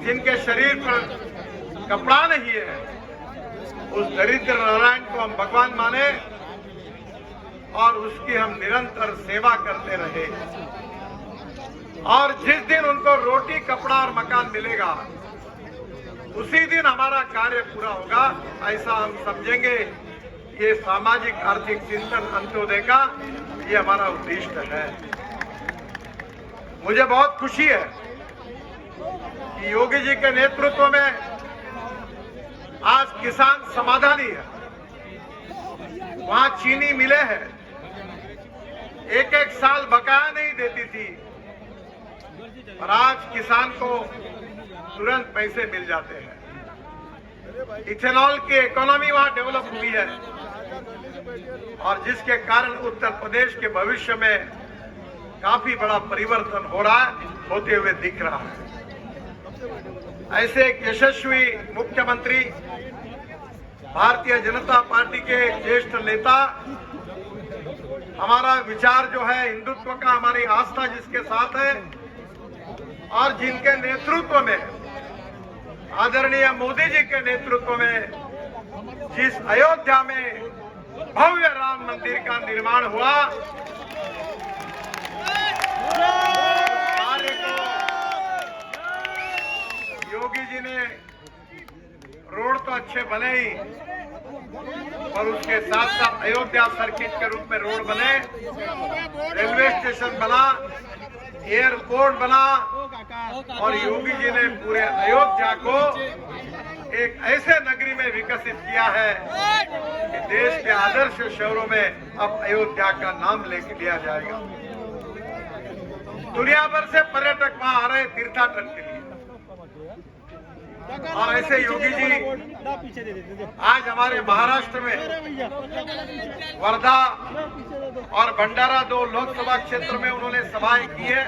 जिनके शरीर पर कपड़ा नहीं है, उस दरिद्र नारायण को हम भगवान माने और उसकी हम निरंतर सेवा करते रहे। और जिस दिन उनको रोटी, कपड़ा और मकान मिलेगा, उसी दिन हमारा कार्य पूरा होगा, ऐसा हम समझेंगे। ये सामाजिक आर्थिक चिंतन अंत्योदय का ये हमारा उद्देश्य है। मुझे बहुत खुशी है कि योगी जी के नेतृत्व में आज किसान समाधानी है। वहां चीनी मिले हैं, एक एक साल बकाया नहीं देती थी, और आज किसान को तुरंत पैसे मिल जाते हैं। इथेनॉल की इकोनॉमी वहां डेवलप हुई है, और जिसके कारण उत्तर प्रदेश के भविष्य में काफी बड़ा परिवर्तन होते हुए दिख रहा है। ऐसे एक यशस्वी मुख्यमंत्री, भारतीय जनता पार्टी के ज्येष्ठ नेता, हमारा विचार जो है हिंदुत्व का, हमारी आस्था जिसके साथ है, और जिनके नेतृत्व में, आदरणीय मोदी जी के नेतृत्व में जिस अयोध्या में भव्य राम मंदिर का निर्माण हुआ, कार्य को योगी जी ने, रोड तो अच्छे बने ही, और उसके साथ साथ अयोध्या सर्किट के रूप में रोड बने, रेलवे स्टेशन बना, एयरपोर्ट बना, और योगी जी ने पूरे अयोध्या को एक ऐसे नगरी में विकसित किया है कि देश के आदर्श शहरों में अब अयोध्या का नाम लेके लिया जाएगा। दुनिया भर से पर्यटक वहां आ रहे तीर्थाटन के लिए, और ऐसे योगी जी आज हमारे महाराष्ट्र में वर्धा और भंडारा, 2 लोकसभा क्षेत्र में उन्होंने सभाएं की है,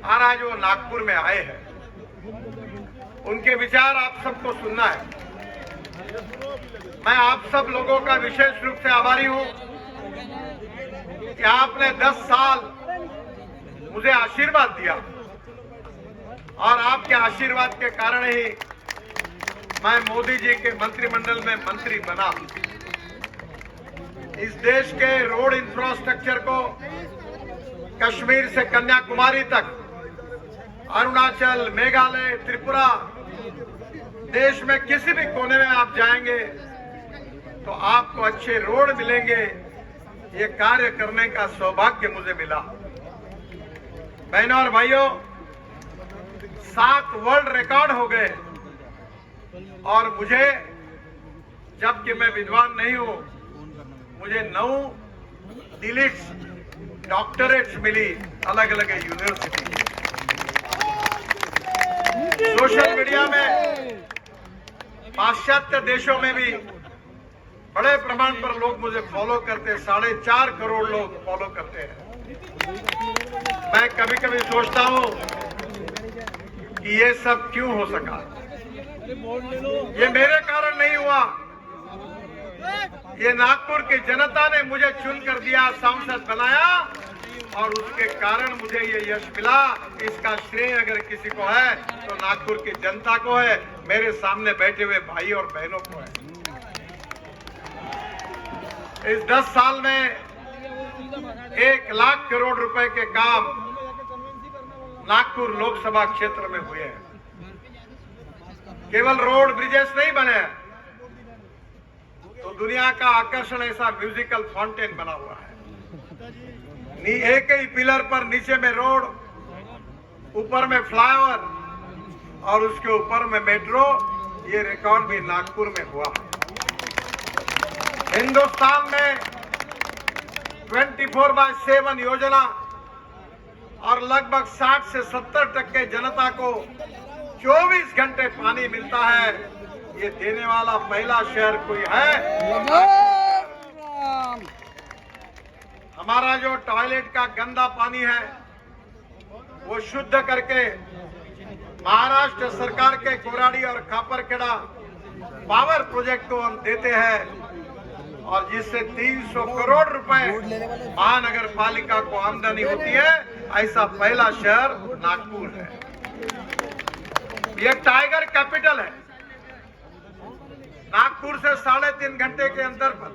और आज वो नागपुर में आए हैं। उनके विचार आप सबको सुनना है। मैं आप सब लोगों का विशेष रूप से आभारी हूं कि आपने 10 साल मुझे आशीर्वाद दिया, और आपके आशीर्वाद के कारण ही मैं मोदी जी के मंत्रिमंडल में मंत्री बना। इस देश के रोड इंफ्रास्ट्रक्चर को कश्मीर से कन्याकुमारी तक, अरुणाचल, मेघालय, त्रिपुरा, देश में किसी भी कोने में आप जाएंगे तो आपको अच्छे रोड मिलेंगे। ये कार्य करने का सौभाग्य मुझे मिला। बहनों और भाइयों, 7 वर्ल्ड रिकॉर्ड हो गए, और मुझे, जबकि मैं विद्वान नहीं हूं, मुझे 9 डिलीट्स, डॉक्टरेट्स मिली अलग अलग यूनिवर्सिटी। सोशल मीडिया में पाश्चात्य देशों में भी बड़े प्रमाण पर लोग मुझे फॉलो करते हैं, 4.5 करोड़ लोग फॉलो करते हैं। मैं कभी कभी सोचता हूं कि ये सब क्यों हो सका। ये मेरे कारण नहीं हुआ, ये नागपुर की जनता ने मुझे चुनकर दिया, सांसद बनाया, और उसके कारण मुझे ये यश मिला। इसका श्रेय अगर किसी को है तो नागपुर की जनता को है, मेरे सामने बैठे हुए भाई और बहनों को है। इस 10 साल में 1 लाख करोड़ रुपए के काम नागपुर लोकसभा क्षेत्र में हुए हैं। केवल रोड ब्रिजेस नहीं बने हैं, तो दुनिया का आकर्षण ऐसा म्यूजिकल फाउंटेन बना हुआ है। एक ही पिलर पर नीचे में रोड, ऊपर में फ्लाईओवर, और उसके ऊपर में मेट्रो। ये रिकॉर्ड भी नागपुर में हुआ। हिंदुस्तान में 24/7 योजना, और लगभग 60 से 70% जनता को 24 घंटे पानी मिलता है। ये देने वाला पहला शहर कोई है? हमारा जो टॉयलेट का गंदा पानी है वो शुद्ध करके महाराष्ट्र सरकार के कोराडी और खापरखेड़ा पावर प्रोजेक्ट को हम देते हैं, और जिससे 300 करोड़ रुपए महानगर पालिका को आमदनी होती है। ऐसा पहला शहर नागपुर है। ये टाइगर कैपिटल है। नागपुर से 3.5 घंटे के अंदर पर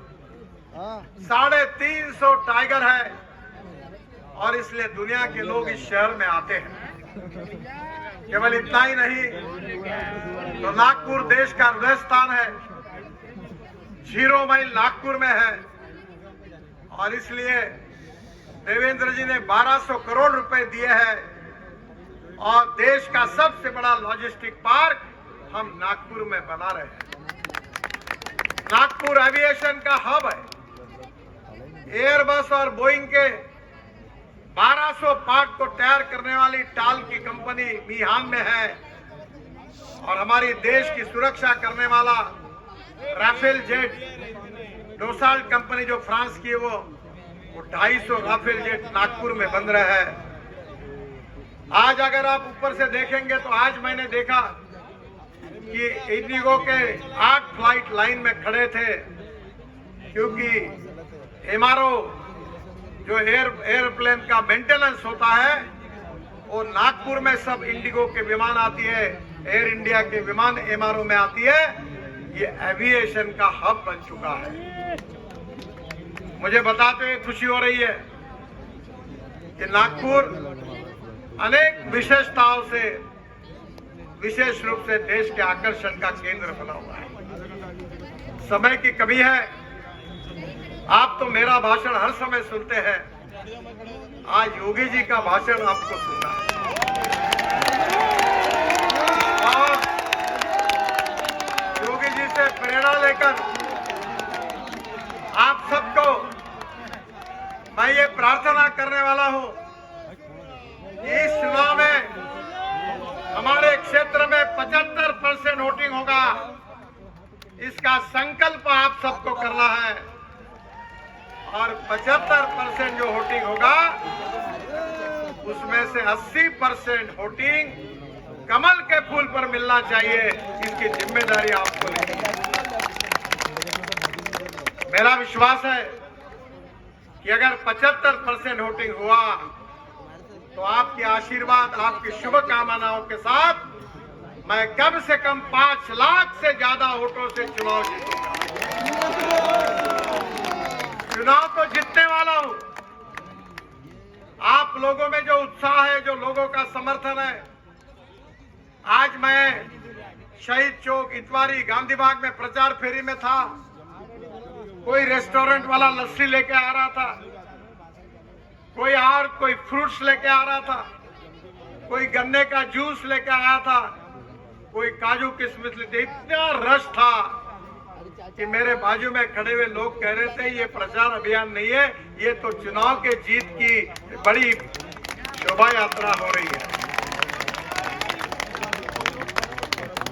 350 टाइगर है और इसलिए दुनिया के लोग इस शहर में आते हैं। केवल इतना ही नहीं, तो नागपुर देश का हृदय स्थान है। 0 माइल नागपुर में है और इसलिए देवेंद्र जी ने 1200 करोड़ रुपए दिए हैं और देश का सबसे बड़ा लॉजिस्टिक पार्क हम नागपुर में बना रहे हैं। नागपुर एविएशन का हब है। एयरबस और बोइंग के 1200 पार्ट को तैयार करने वाली टाल की कंपनी मिहान में है और हमारी देश की सुरक्षा करने वाला राफेल जेट डोसाल्ट कंपनी जो फ्रांस की है वो 250 राफेल जेट नागपुर में बन रहा है। आज अगर आप ऊपर से देखेंगे तो आज मैंने देखा कि इंडिगो के 8 फ्लाइट लाइन में खड़े थे, क्योंकि एमआरओ जो एयरप्लेन का मेंटेनेंस होता है वो नागपुर में सब इंडिगो के विमान आती है, एयर इंडिया के विमान एमआरओ में आती है। ये एविएशन का हब बन चुका है। मुझे बताते हुए खुशी हो रही है कि नागपुर अनेक विशेषताओं से विशेष रूप से देश के आकर्षण का केंद्र बना हुआ है। समय की कमी है, आप तो मेरा भाषण हर समय सुनते हैं, आज योगी जी का भाषण आपको सुनना है और योगी जी से प्रेरणा लेकर आप सबको मैं ये प्रार्थना करने वाला हूं, इस चुनाव में हमारे क्षेत्र में 75% वोटिंग होगा। इसका संकल्प आप सबको करना है और 75% जो वोटिंग होगा उसमें से 80% वोटिंग कमल के फूल पर मिलना चाहिए। इसकी जिम्मेदारी आपको लेनी है। मेरा विश्वास है कि अगर 75% वोटिंग हुआ तो आपके आशीर्वाद, आपकी शुभकामनाओं के साथ मैं कम से कम 5 लाख से ज्यादा वोटों से चुनाव जीतूंगा। चुनाव तो जीतने वाला हूं। आप लोगों में जो उत्साह है, जो लोगों का समर्थन है, आज मैं शहीद चौक, इतवारी, गांधी बाग में प्रचार फेरी में था। कोई रेस्टोरेंट वाला लस्सी लेके आ रहा था, कोई फ्रूट्स लेके आ रहा था, कोई गन्ने का जूस लेके आया था, कोई काजू किशमिश लेके। इतना रश था कि मेरे बाजू में खड़े हुए लोग कह रहे थे ये प्रचार अभियान नहीं है, ये तो चुनाव के जीत की बड़ी शोभा यात्रा हो रही है।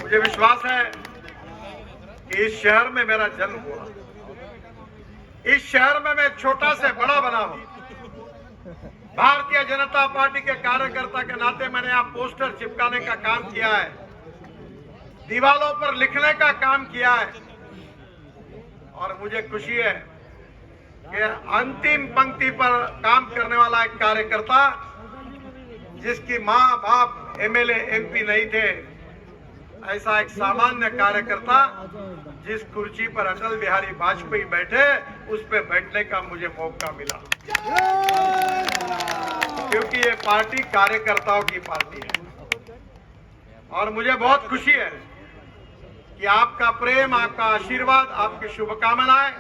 मुझे विश्वास है कि इस शहर में मेरा जन्म हुआ, इस शहर में मैं छोटा से बड़ा बना हूं। भारतीय जनता पार्टी के कार्यकर्ता के नाते मैंने यहाँ पोस्टर चिपकाने का काम किया है, दीवारों पर लिखने का काम किया है और मुझे खुशी है कि अंतिम पंक्ति पर काम करने वाला एक कार्यकर्ता, जिसकी माँ बाप एमएलए एमपी नहीं थे, ऐसा एक सामान्य कार्यकर्ता जिस कुर्सी पर अटल बिहारी वाजपेयी बैठे, उस पर बैठने का मुझे मौका मिला, क्योंकि ये पार्टी कार्यकर्ताओं की पार्टी है। और मुझे बहुत खुशी है कि आपका प्रेम, आपका आशीर्वाद, आपकी शुभकामनाएं